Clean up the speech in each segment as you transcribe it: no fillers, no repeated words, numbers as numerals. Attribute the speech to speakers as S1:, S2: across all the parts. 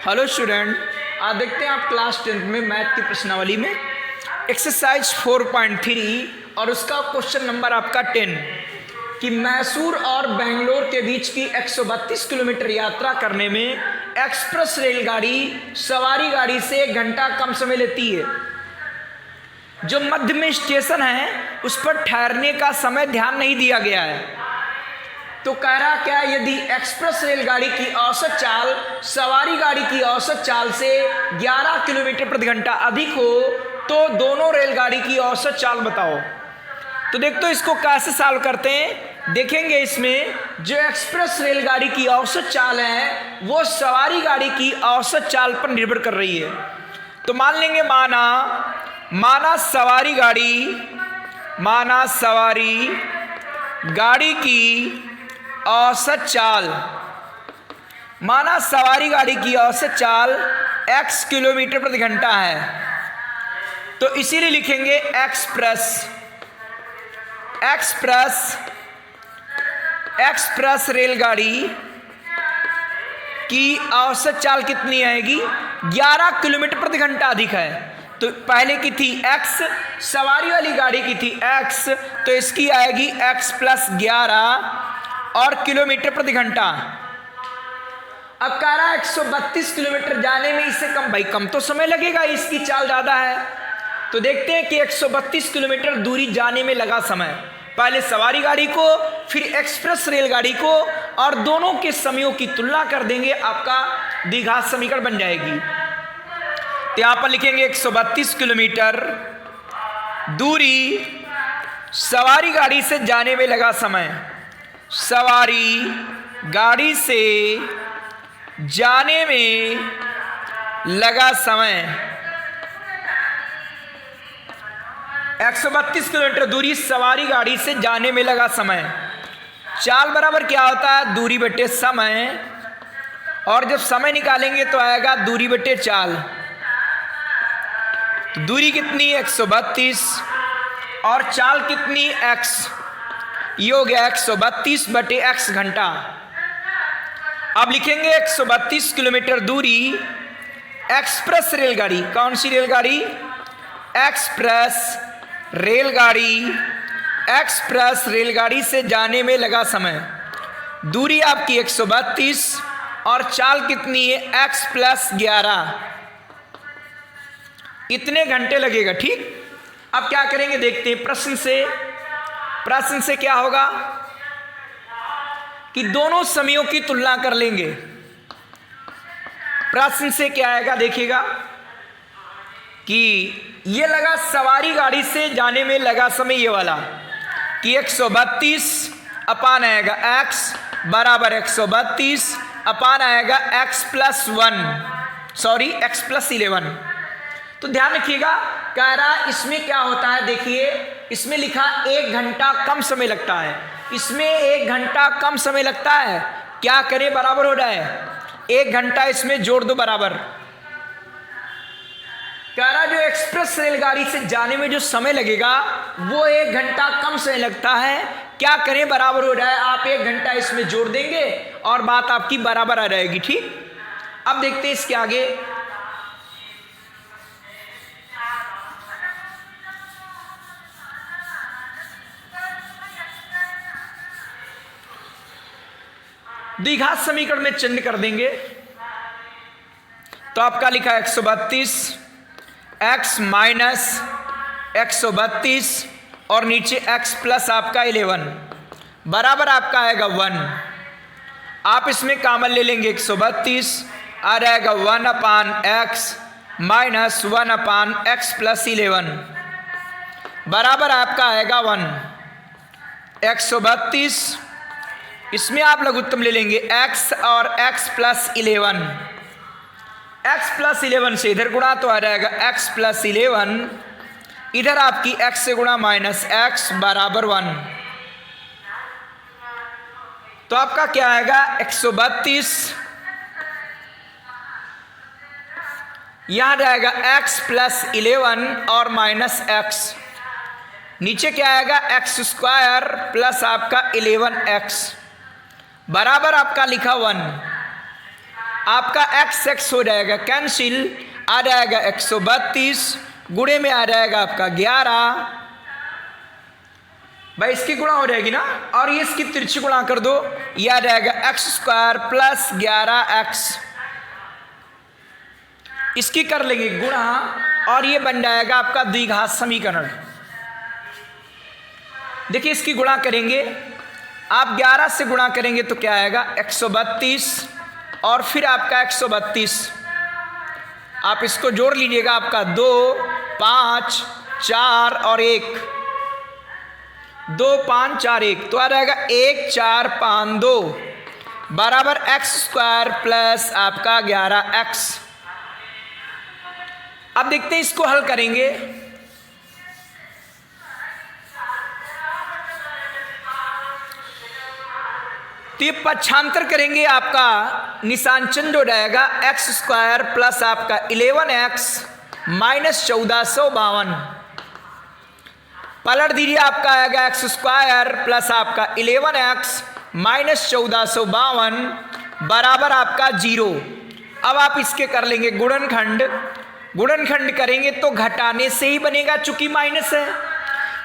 S1: Hello student, आज देखते हैं आप क्लास 10 में मैथ की प्रश्नावली में एक्सरसाइज 4.3 और उसका क्वेश्चन नंबर आपका 10 कि मैसूर और बेंगलोर के बीच की 132 किलोमीटर यात्रा करने में एक्सप्रेस रेलगाड़ी सवारी गाड़ी से 1 घंटा कम समय लेती है। जो मध्य में स्टेशन है उस पर ठहरने का समय ध्यान नहीं दिया गया है। तो कह रहा क्या, यदि एक्सप्रेस रेलगाड़ी की औसत चाल सवारी गाड़ी की औसत चाल से 11 किलोमीटर प्रति घंटा अधिक हो तो दोनों रेलगाड़ी की औसत चाल बताओ। तो देख तो इसको कैसे सॉल्व करते हैं, देखेंगे। इसमें जो एक्सप्रेस रेलगाड़ी की औसत चाल है वो सवारी गाड़ी की औसत चाल पर निर्भर कर रही है। तो मान लेंगे माना सवारी गाड़ी की औसत चाल, माना सवारी गाड़ी की औसत चाल x किलोमीटर प्रति घंटा है, तो इसीलिए लिखेंगे एक्सप्रेस रेलगाड़ी की औसत चाल कितनी आएगी, 11 किलोमीटर प्रति घंटा अधिक है। तो पहले की थी x, सवारी वाली गाड़ी की थी x, तो इसकी आएगी x + 11 और किलोमीटर प्रति घंटा। अब कह रहा है 132 किलोमीटर जाने में, इससे कम, भाई कम तो समय लगेगा, इसकी चाल ज़्यादा है। तो देखते हैं कि 132 किलोमीटर दूरी जाने में लगा समय, पहले सवारी गाड़ी को फिर एक्सप्रेस रेलगाड़ी को, और दोनों के समयों की तुलना कर देंगे, आपका द्विघात समीकरण बन जाएगी। तो यहाँ पर लिखेंगे 132 किलोमीटर दूरी सवारी गाड़ी से जाने में लगा समय, सवारी गाड़ी से जाने में लगा समय 132 किलोमीटर दूरी सवारी गाड़ी से जाने में लगा समय। चाल बराबर क्या होता है, दूरी बटे समय, और जब समय निकालेंगे तो आएगा दूरी बटे चाल। तो दूरी कितनी 132 और चाल कितनी x, ये हो गया 132 बटे x घंटा। अब लिखेंगे 132 किलोमीटर दूरी एक्सप्रेस रेलगाड़ी, कौन सी रेलगाड़ी, एक्सप्रेस रेलगाड़ी से जाने में लगा समय। दूरी आपकी 132 और चाल कितनी है x + 11, इतने घंटे लगेगा। ठीक, अब क्या करेंगे देखते हैं। प्रश्न से क्या होगा कि दोनों समयों की तुलना कर लेंगे। प्रश्न से क्या आएगा देखिएगा कि ये लगा सवारी गाड़ी से जाने में लगा समय, ये वाला कि 132 अपान आएगा x बराबर 132 अपान आएगा x + 11। तो ध्यान रखिएगा, कह रहा इसमें क्या होता है, देखिए इसमें लिखा 1 घंटा कम समय लगता है, इसमें 1 घंटा कम समय लगता है। क्या करें, बराबर हो रहा है 1 घंटा इसमें जोड़ दो बराबर। कह रहा जो एक्सप्रेस रेलगाड़ी से जाने में जो समय लगेगा वो 1 घंटा कम समय लगता है। क्या करें, बराबर हो रहा है, आप 1 घंटा इसमें जोड़ देंगे और बात आपकी बराबर आ जाएगी। ठीक, अब देखते हैं इसके आगे। द्विघात समीकरण में चिन्ह कर देंगे। तो आपका लिखा है 132 x - 132 और नीचे x + आपका 11 बराबर आपका आएगा 1। आप इसमें कॉमन ले लेंगे, 132 आ जाएगा 1/x - 1/x + 11 बराबर आपका आएगा 1। 132 इसमें आप लघुत्तम ले लेंगे x और x + 11, x + 11 से इधर गुणा तो आ जाएगा x + 11, इधर आपकी x से गुणा -x बराबर 1। तो आपका क्या आएगा 132, यहां जाएगा x + 11 और -x, नीचे क्या आएगा x² प्लस आपका 11x बराबर आपका लिखा 1। आपका x हो जाएगा कैंसिल, आ जाएगा 132, गुणे में आ जाएगा आपका 11, भाई इसकी गुणा हो जाएगी ना, और ये इसकी तिरछी गुणा कर दो, ये आ जाएगा x² प्लस 11x, इसकी कर लेंगे गुणा और ये बन जाएगा आपका द्विघात समीकरण। देखिए इसकी गुणा करेंगे, आप 11 से गुणा करेंगे तो क्या आएगा 132 और फिर आपका 132, आप इसको जोड़ लीजिएगा, आपका 2 5 4 और 1, 2 5 4 1, तो आ जाएगा 1 4 5 2 बराबर x² प्लस आपका 11x। अब देखते हैं इसको हल करेंगे। तो ये पक्षांतर करेंगे, आपका निशांचन जो रहेगा x² प्लस आपका 11x माइनस 1452, पलट दीजिए, आपका आएगा x² प्लस आपका 11x माइनस 1452 बराबर आपका 0। अब आप इसके कर लेंगे गुणनखंड, गुणनखंड करेंगे तो घटाने से ही बनेगा, चूंकि माइनस है,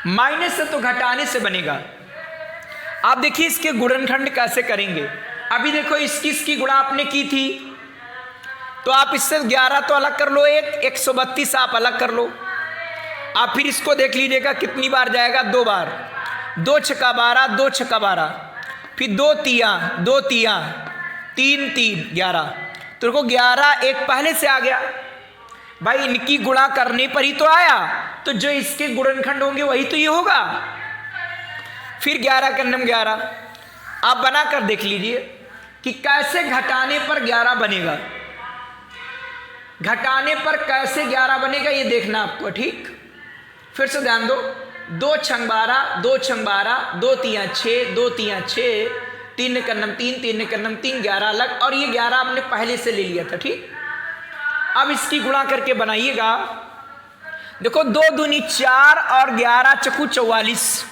S1: माइनस है तो घटाने से बनेगा। आप देखिए इसके गुणनखंड कैसे करेंगे। अभी देखो इसकी गुणा आपने की थी, तो आप इससे 11 तो अलग कर लो, 132 आप अलग कर लो। आप फिर इसको देख लीजिएगा कितनी बार जाएगा, 2 बार, 2 छक्का 12, 2 छक्का 12, फिर 2 तिया 3 3 11, तो देखो 11 एक पहले से आ गया, भाई इनकी गुणा करने पर ही तो आया, तो जो इसके गुणनखंड होंगे वही तो ये होगा। फिर 11 का 11, आप बना कर देख लीजिए कि कैसे घटाने पर 11 बनेगा, घटाने पर कैसे 11 बनेगा ये देखना आपको, ठीक। फिर से ध्यान दो, 2 छंग 12, 2 छंग 12, 2 तिया 6, 2 तिया 6, 3 कन्नम 3, 3 कन्नम 3, 11 अलग, और ये 11 आपने पहले से ले लिया था, ठीक। अब इसकी गुणा करके बनाइएगा, देखो 2 दूनी 4 और 11 चकू 44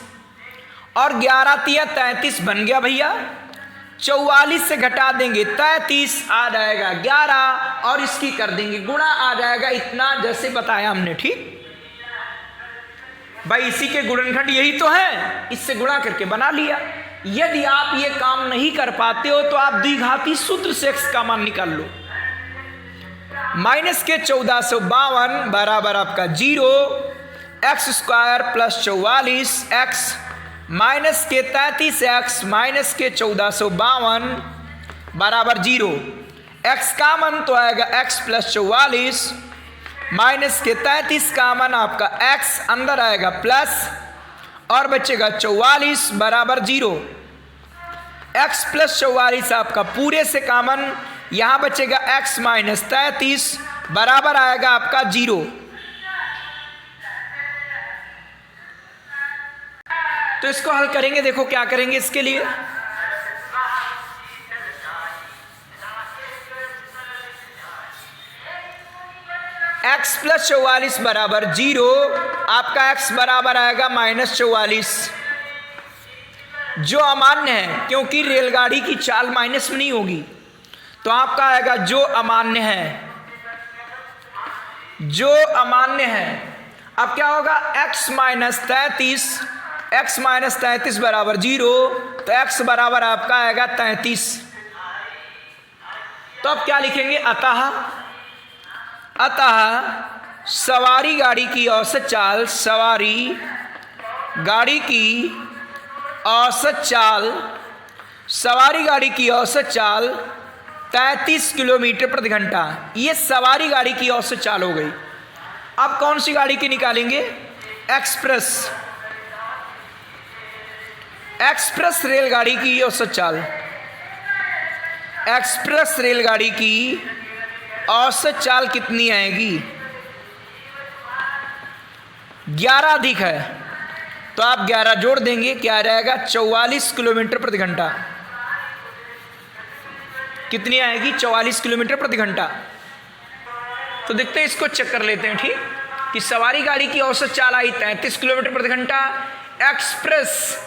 S1: और 11 तिया 33 बन गया भैया। 44 से घटा देंगे 33, आ जाएगा 11 और इसकी कर देंगे गुणा, आ जाएगा इतना, जैसे बताया हमने, ठीक। भाई इसी के गुणनखंड यही तो है, इससे गुणा करके बना लिया। यदि आप ये काम नहीं कर पाते हो तो आप द्विघाती सूत्र से x का मान निकाल लो। माइनस के 1452 बराबर आपका 0, x² प्लस 44x माइनस के 33x माइनस के 1452 बराबर 0। x का मान तो आएगा x प्लस 44 माइनस के 33 का मान आपका x अंदर आएगा प्लस और बचेगा 44 बराबर 0। x प्लस 44 आपका पूरे से कॉमन, यहां बचेगा x माइनस 33 बराबर आएगा आपका 0। तो इसको हल करेंगे, देखो क्या करेंगे इसके लिए। x प्लस 44 बराबर 0, आपका x बराबर आएगा माइनस 44, जो अमान्य है क्योंकि रेलगाड़ी की चाल माइनस में नहीं होगी, तो आपका आएगा जो अमान्य है, जो अमान्य है। अब क्या होगा, x माइनस 33 बराबर 0, तो x बराबर आपका आएगा 33। तो अब क्या लिखेंगे, अतः सवारी गाड़ी की औसत चाल, सवारी गाड़ी की औसत चाल, सवारी गाड़ी की औसत चाल 33 किलोमीटर प्रति घंटा। ये सवारी गाड़ी की औसत चाल हो गई। अब कौन सी गाड़ी की निकालेंगे, एक्सप्रेस रेलगाड़ी की औसत चाल। एक्सप्रेस रेलगाड़ी की औसत चाल कितनी आएगी, 11 अधिक है, तो आप 11 जोड़ देंगे, क्या आ जाएगा 44 किलोमीटर प्रति घंटा। कितनी आएगी, 44 किलोमीटर प्रति घंटा। तो देखते हैं, इसको चेक कर लेते हैं, ठीक, कि सवारी गाड़ी की औसत चाल आई 33 किलोमीटर प्रति घंटा, एक्सप्रेस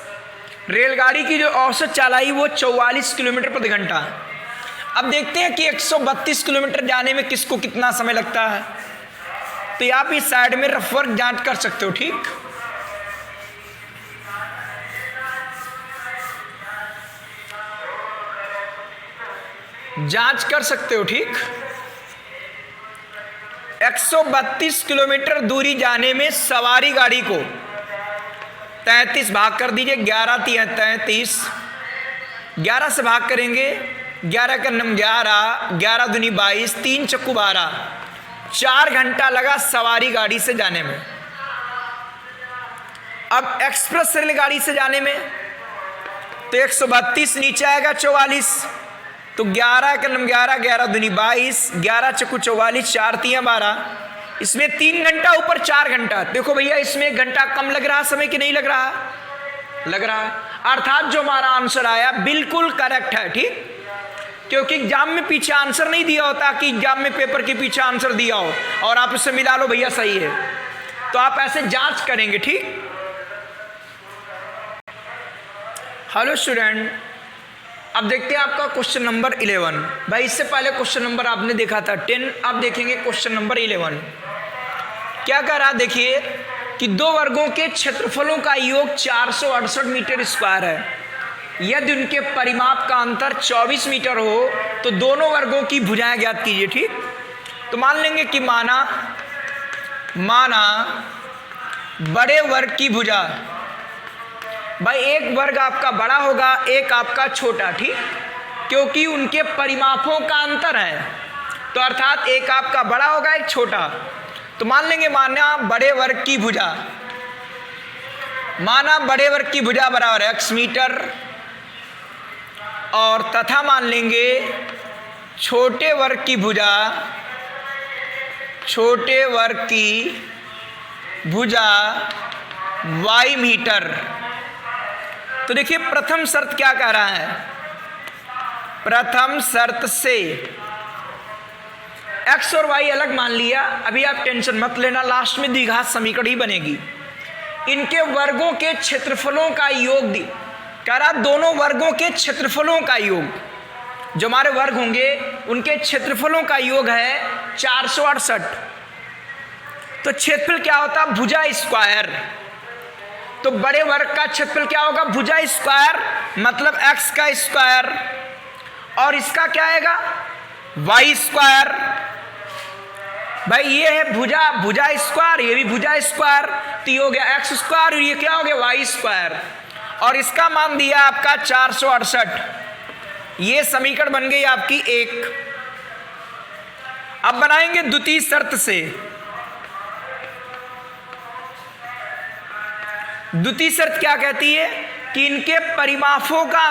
S1: रेलगाड़ी की जो औसत चाल आई वो 44 किलोमीटर प्रति घंटा। अब देखते हैं कि 132 किलोमीटर जाने में किसको कितना समय लगता है। तो आप इस साइड में रफ वर्क जांच कर सकते हो, ठीक। जांच कर सकते हो, ठीक। 132 किलोमीटर दूरी जाने में सवारी गाड़ी को 33 भाग कर दीजिए, 11 3 33, 11 से भाग करेंगे, 11 का नम 11, 11 दूनी 22, 3 चक्कू 12, 4 घंटा लगा सवारी गाड़ी से जाने में। अब एक्सप्रेस रेलगाड़ी से जाने में तो 132 नीचे आएगा 44, तो 11 का नम 11, 11 दूनी 22, 11 चक्कू 44, 4 3 12, इसमें 3 घंटा ऊपर 4 घंटा। देखो भैया इसमें 1 घंटा कम लग रहा समय कि नहीं लग रहा? लग रहा है। अर्थात जो हमारा आंसर आया बिल्कुल करेक्ट है, ठीक। क्योंकि एग्जाम में पीछे आंसर नहीं दिया होता कि एग्जाम में पेपर के पीछे आंसर दिया हो और आप उससे मिला लो भैया सही है, तो आप ऐसे जांच करेंगे, ठीक। हेलो स्टूडेंट, अब देखते हैं आपका क्वेश्चन नंबर 11। भाई इससे पहले क्वेश्चन नंबर आपने देखा था 10, अब देखेंगे क्वेश्चन नंबर 11 क्या कह रहा। देखिए कि दो वर्गों के क्षेत्रफलों का योग 468 मीटर स्क्वायर है। यदि उनके परिमाप का अंतर 24 मीटर हो तो दोनों वर्गों की भुजाएं ज्ञात कीजिए, ठीक। तो मान लेंगे कि माना बड़े वर्ग की भुजा, भाई एक वर्ग आपका बड़ा होगा, एक आपका छोटा, ठीक, क्योंकि उनके परिमापों का अंतर है, तो अर्थात एक आपका बड़ा होगा एक छोटा। तो मान लेंगे माना बड़े वर्ग की भुजा, बराबर है x मीटर, और तथा मान लेंगे छोटे वर्ग की भुजा y मीटर। तो देखिए प्रथम शर्त क्या कह रहा है, प्रथम शर्त से x और y अलग मान लिया। अभी आप टेंशन मत लेना, लास्ट में द्विघात समीकरण ही बनेगी। इनके वर्गों के क्षेत्रफलों का योग कह रहा, दोनों वर्गों के क्षेत्रफलों का योग, जो हमारे वर्ग होंगे उनके क्षेत्रफलों का योग है 468। तो क्षेत्रफल क्या होता है? भुजा स्क्वायर। तो बड़े वर्ग का क्षेत्रफल क्या होगा? भुजा स्क्वायर, मतलब x का स्क्वायर, और इसका क्या आएगा? y square. भाई ये है भुजा स्क्वायर, ये भी भुजा स्क्वायर, तो ये हो गया x स्क्वायर, और ये क्या हो गया? y स्क्वायर, और इसका मान दिया आपका 468। ये समीकरण बन गई आपकी 1। अब बनाएंगे द्वितीय शर्त से। द्वितीय शर्त क्या कहती है कि इनके परिमापों का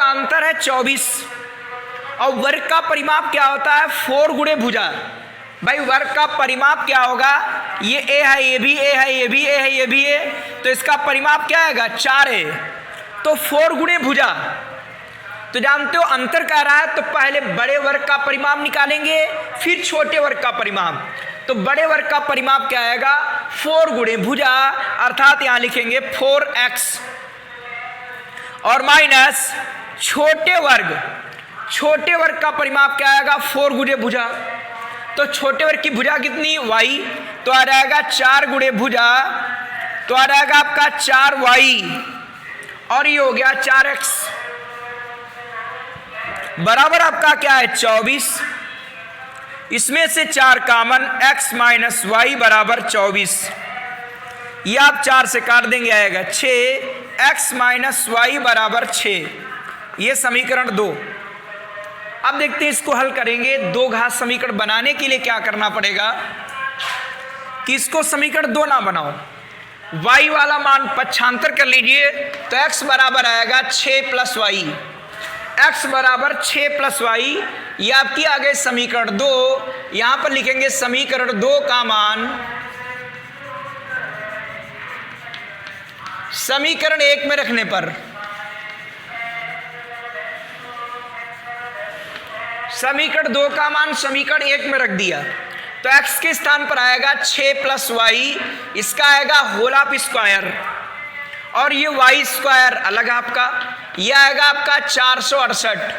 S1: अंतर है 24, और वर्ग का परिमाप क्या होता है? 4 गुणे भुजा। भाई वर्ग का परिमाप क्या होगा? ये a है, ये भी a है, ये भी a है, ये भी a, तो इसका परिमाप क्या आएगा? 4 है, तो 4 गुणे भुजा। तो जानते हो अंतर कह रहा है, तो पहले बड़े वर्ग का परिमाप निकालेंगे, फिर छोटे वर्ग का परिमाप। तो बड़े वर्ग का परिमाप क्या आएगा? 4 गुणे भुजा, अर्थात यहां लिखेंगे 4x, और माइनस छोटे वर्ग का परिमाप क्या आएगा? 4 गुणे भुजा। तो छोटे वर्ग की भुजा कितनी? y, तो आ जाएगा 4 गुणे भुजा, तो आ जाएगा आपका 4y, और ये हो गया 4x, बराबर आपका क्या है? 24। इसमें से 4 कामन, x माइनस y बराबर 24। ये आप 4 से काट देंगे, आएगा 6, x माइनस y बराबर 6। ये समीकरण 2। अब देखते हैं इसको हल करेंगे। दो घात समीकरण बनाने के लिए क्या करना पड़ेगा कि इसको समीकरण 2 ना बनाओ, y वाला मान पक्षांतर कर लीजिए, तो x बराबर आएगा 6 प्लस y, x बराबर 6 प्लस y। ये आपकी आ गई समीकरण 2। यहां पर लिखेंगे समीकरण 2 का मान समीकरण 1 में रखने पर, समीकरण 2 का मान समीकरण 1 में रख दिया, तो x के स्थान पर आएगा 6 प्लस y, इसका आएगा होल ऑफ स्क्वायर, और ये y स्क्वायर अलग आपका, यह आएगा आपका 468।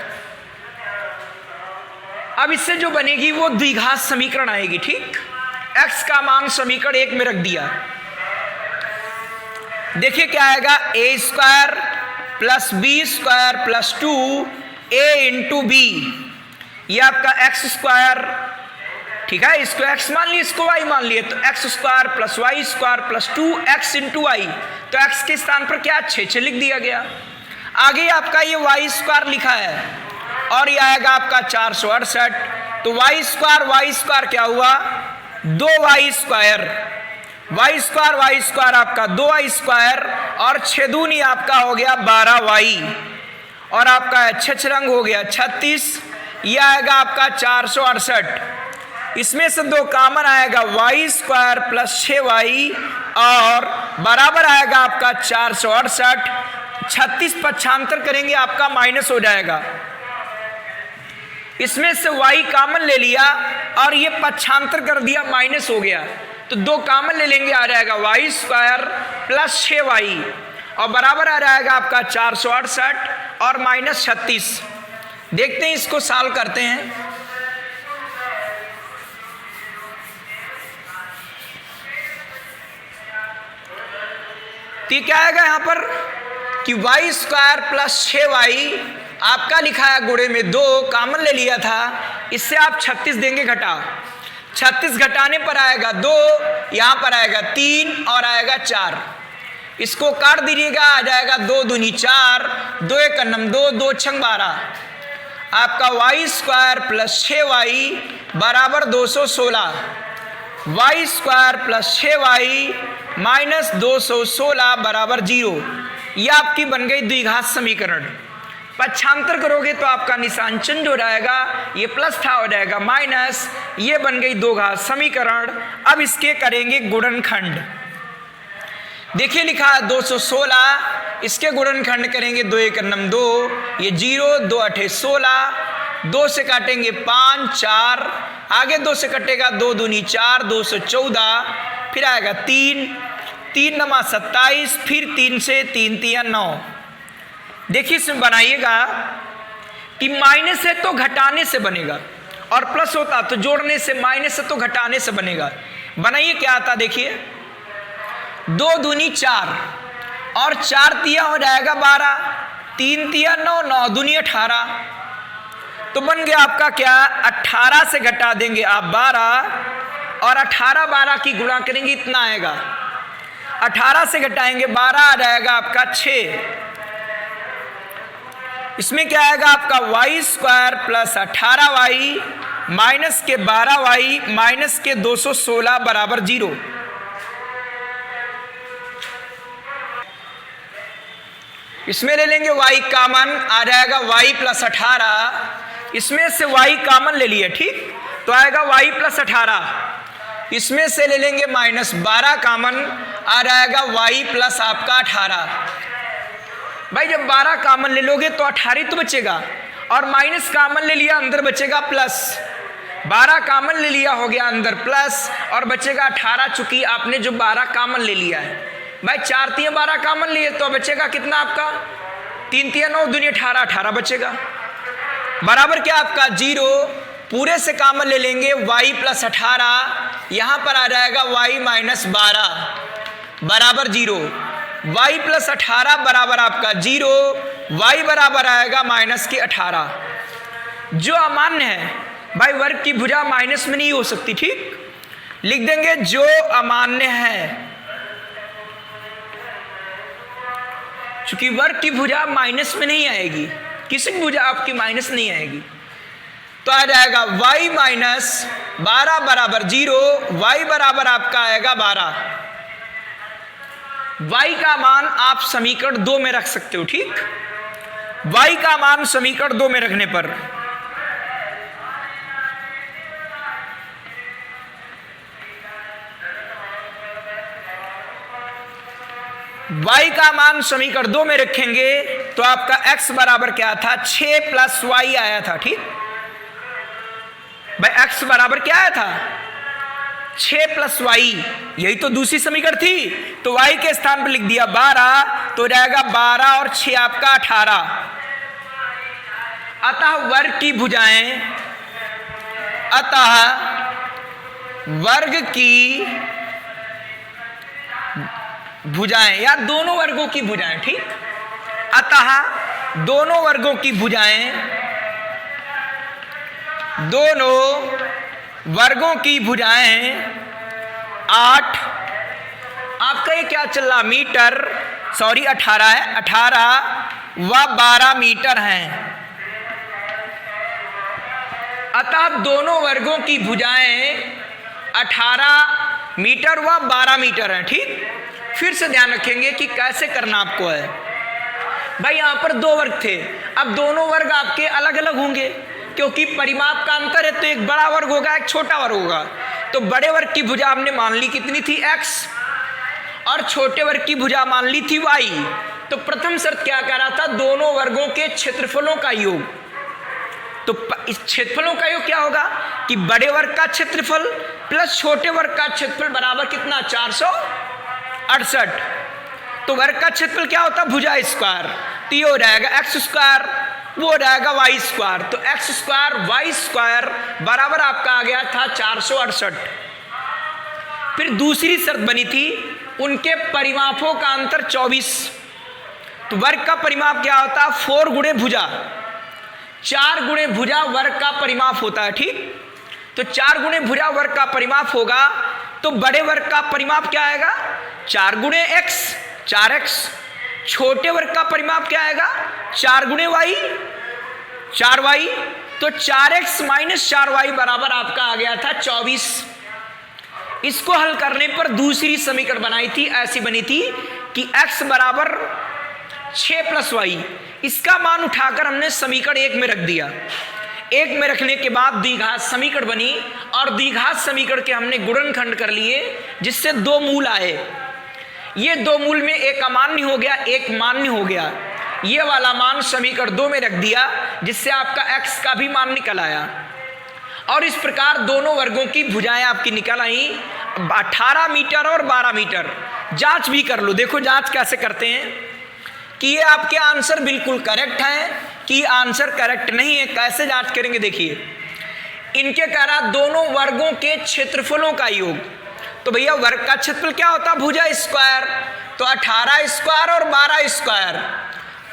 S1: अब इससे जो बनेगी वो द्विघात समीकरण आएगी, ठीक। x का मान समीकरण 1 में रख दिया। देखिए क्या आएगा, a square plus b square plus 2a into b, ये आपका x स्क्वायर, ठीक है। इसको x मान लिए, इसको y मान लिए, तो x square plus y square plus 2x into y, तो x के स्थान पर क्या 6 लिख दिया गया। आगे आपका ये वाई स्क्वायर लिखा है और ये आएगा आपका 468, तो वाई स्क्वायर क्या हुआ 2y स्क्वायर, वाई स्क्वायर आपका 2y स्क्वायर और 6 दूनी आपका हो गया 12y और आपका 6 रंग हो गया 36, यह आएगा आपका 468। इसमें से 2 कॉमन आएगा वाई स्क्वायर प्लस 6y और बराबर आएगा आपका 468। 36 पक्षांतर करेंगे आपका माइनस हो जाएगा, इसमें से y कॉमन ले लिया और ये पक्षांतर कर दिया माइनस हो गया, तो 2 कॉमन ले लेंगे, आ जाएगा वाई स्क्वायर प्लस 6y और बराबर आ जाएगा आपका 468 और माइनस 36। देखते हैं इसको सॉल्व करते हैं। तो क्या आएगा यहाँ पर कि वाई स्क्वायर प्लस 6y आपका लिखा है गुणे में 2 कॉमन ले लिया था, इससे आप 36 देंगे घटा, 36 घटाने पर आएगा 2, यहाँ पर आएगा 3 और आएगा 4, इसको काट दीजिएगा, आ जाएगा 2 दूनी 4, 2 एक नम 2, 2 छंग 12, आपका वाई स्क्वायर प्लस 6y बराबर 216, Y square plus 6y minus 216 बराबर 0। यह आपकी बन गई द्विघात समीकरण। पक्षांतर करोगे तो आपका निशान चेंज हो जाएगा, ये प्लस था हो जाएगा माइनस, ये बन गई 2 घात समीकरण। अब इसके करेंगे गुणनखंड। देखिए लिखा है 216, इसके गुणनखंड करेंगे 2 एक नम 2, ये 0, 2 अठे 16, 2 से काटेंगे 5, 4, आगे 2 से कटेगा 2 दूनी 4, 214, फिर आएगा 3, 3 नमा 27, फिर 3 से 3 तिया 9। देखिए इसमें बनाइएगा कि माइनस है तो घटाने से बनेगा और प्लस होता तो जोड़ने से, माइनस है तो घटाने से बनेगा। बनाइए क्या आता, देखिए 2 दूनी 4 और 4 तिया हो जाएगा 12, 3 तिया 9, 9 दूनी 18, तो बन गया आपका क्या 18 से घटा देंगे आप 12 और 18 12 की गुणा करेंगे इतना आएगा, 18 से घटाएंगे 12 आ जाएगा आपका 6। इसमें क्या आएगा आपका Y square plus 18y minus के 12y माइनस के 216 बराबर 0। इसमें ले लेंगे y कॉमन, आ जाएगा y प्लस 18, इसमें से y कॉमन ले लिए, ठीक, तो आएगा y प्लस 18। इसमें से ले लेंगे माइनस 12 कॉमन, आ जाएगा y प्लस आपका 18। भाई जब 12 कॉमन ले लोगे तो 18 तो बचेगा और माइनस कॉमन ले लिया अंदर बचेगा प्लस, 12 कॉमन ले लिया हो गया अंदर प्लस और बचेगा 18, चूंकि आपने जो 12 कॉमन ले लिया है। भाई 4 तिया 12 कॉमन लिए तो बचेगा कितना आपका 3 तिया 9 दूनी 18, 18 बचेगा बराबर क्या आपका 0। पूरे से कॉमन ले लेंगे y प्लस 18, यहाँ पर आ जाएगा y माइनस 12 बराबर 0, y प्लस 18 बराबर आपका 0, y बराबर आएगा माइनस के 18। जो अमान्य है भाई वर्ग की भुजा माइनस में नहीं हो सकती, ठीक, लिख देंगे जो अमान्य है, चूंकि वर्ग की भुजा माइनस में नहीं आएगी, किसी की भुजा आपकी माइनस नहीं आएगी, तो आ जाएगा y माइनस 12 बराबर 0, y बराबर आपका आएगा 12। y का मान आप समीकरण 2 में रख सकते हो, ठीक, y का मान समीकरण 2 में रखने पर y का मान समीकरण 2 में रखेंगे तो आपका x बराबर क्या था 6 प्लस y आया था, ठीक। भाई x बराबर क्या आया था 6 प्लस वाई, यही तो दूसरी समीकरण थी, तो वाई के स्थान पर लिख दिया 12, तो रहेगा 12 और 6 आपका 18। अतः वर्ग की भुजाएं, अतः वर्ग की भुजाएं या दोनों वर्गों की भुजाएं, ठीक, अतः दोनों वर्गों की भुजाएं, दोनों वर्गों की भुजाएं 8, आपका ये क्या चल रहा मीटर, सॉरी 18 है, 18 व 12 मीटर हैं। अतः दोनों वर्गों की भुजाएं 18 मीटर व 12 मीटर हैं, ठीक। फिर से ध्यान रखेंगे कि कैसे करना आपको है। भाई यहां पर दो वर्ग थे, अब दोनों वर्ग आपके अलग अलग होंगे क्योंकि परिमाप का अंतर है, तो एक बड़ा वर्ग होगा, एक छोटा वर्ग होगा। तो बड़े वर्ग की भुजा हमने मान ली कितनी थी x, और छोटे वर्ग की भुजा मान ली थी y। तो प्रथम शर्त क्या कह रहा था, दोनों वर्गों के क्षेत्रफलों का योग। तो इस क्षेत्रफलों का योग क्या होगा कि बड़े वर्ग का क्षेत्रफल प्लस छोटे वर्ग का क्षेत्रफल बराबर कितना, 468। तो वर्ग का क्षेत्रफल क्या होता है, भुजा स्क्वायर, तो ये हो जाएगा एक्स स्क्वायर, वो हो जाएगा वाई स्क्वायर। तो एक्स स्क्वायर वाई स्क्वायर बराबर आपका आ गया था 468। फिर दूसरी शर्त बनी थी, उनके परिमापों का अंतर 24। तो वर्ग का परिमाप क्या होता है, 4 गुणे भुजा, 4 गुणे भुजा वर्ग का परिमाप होता है, ठीक। तो 4 गुणे भुजा वर्ग का परिमाप होगा, तो बड़े वर्ग का परिमाप क्या आएगा, 4 गुणे एक्स, 4x। छोटे वर्ग का परिमाप क्या आएगा, 4 गुणे वाई, 4y। तो 4x माइनस 4y बराबर आपका आ गया था 24। इसको हल करने पर दूसरी समीकरण बनाई थी, ऐसी बनी थी कि x बराबर 6 प्लस वाई। इसका मान उठाकर हमने समीकरण 1 में रख दिया। 1 में रखने के बाद द्विघात समीकरण बनी, और द्विघात समीकरण के हमने गुणनखंड कर लिए, जिससे 2 मूल आए। ये 2 मूल में एक अमान्य हो गया, एक मान्य हो गया। ये वाला मान समीकरण 2 में रख दिया, जिससे आपका x का भी मान निकल आया। और इस प्रकार दोनों वर्गों की भुजाएं आपकी निकल आई, 18 मीटर और 12 मीटर। जांच भी कर लो, देखो जांच कैसे करते हैं कि ये आपके आंसर बिल्कुल करेक्ट है कि आंसर करेक्ट नहीं है। कैसे जांच करेंगे, देखिए इनके कह रहा दोनों वर्गों के क्षेत्रफलों का योग। तो भैया वर्ग का क्षेत्रफल क्या होता है, भुजा स्क्वायर, तो 18 स्क्वायर और 12 स्क्वायर।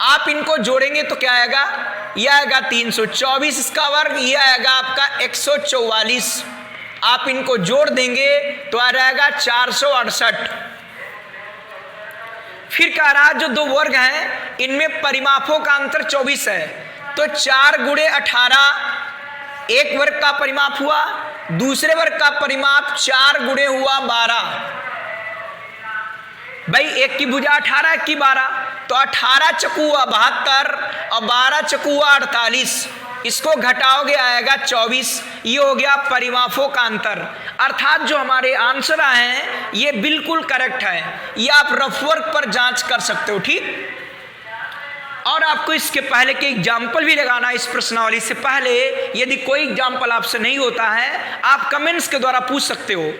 S1: आप इनको जोड़ेंगे तो क्या आएगा, यह आएगा 324 इसका वर्ग, यह आएगा आपका 144। आप इनको जोड़ देंगे तो आ जाएगा 468। फिर कह रहा जो 2 वर्ग हैं इनमें परिमापों का अंतर 24 है, तो 4 गुणे 18 एक वर्ग का परिमाप हुआ, दूसरे वर्ग का परिमाप 4 गुणे हुआ 12। भाई एक की भुजा 18, एक की 12, तो 18 चकू हुआ 72 और 12 चकू हुआ 48। इसको घटाओगे आएगा 24। ये हो गया परिमापों का अंतर। अर्थात जो हमारे आंसर आए हैं ये बिल्कुल करेक्ट है। ये आप रफ वर्क पर जांच कर सकते हो, ठीक। और आपको इसके पहले के एग्जाम्पल भी लगाना है। इस प्रश्नावली से पहले यदि कोई एग्जाम्पल आपसे नहीं होता है, आप कमेंट्स के द्वारा पूछ सकते हो।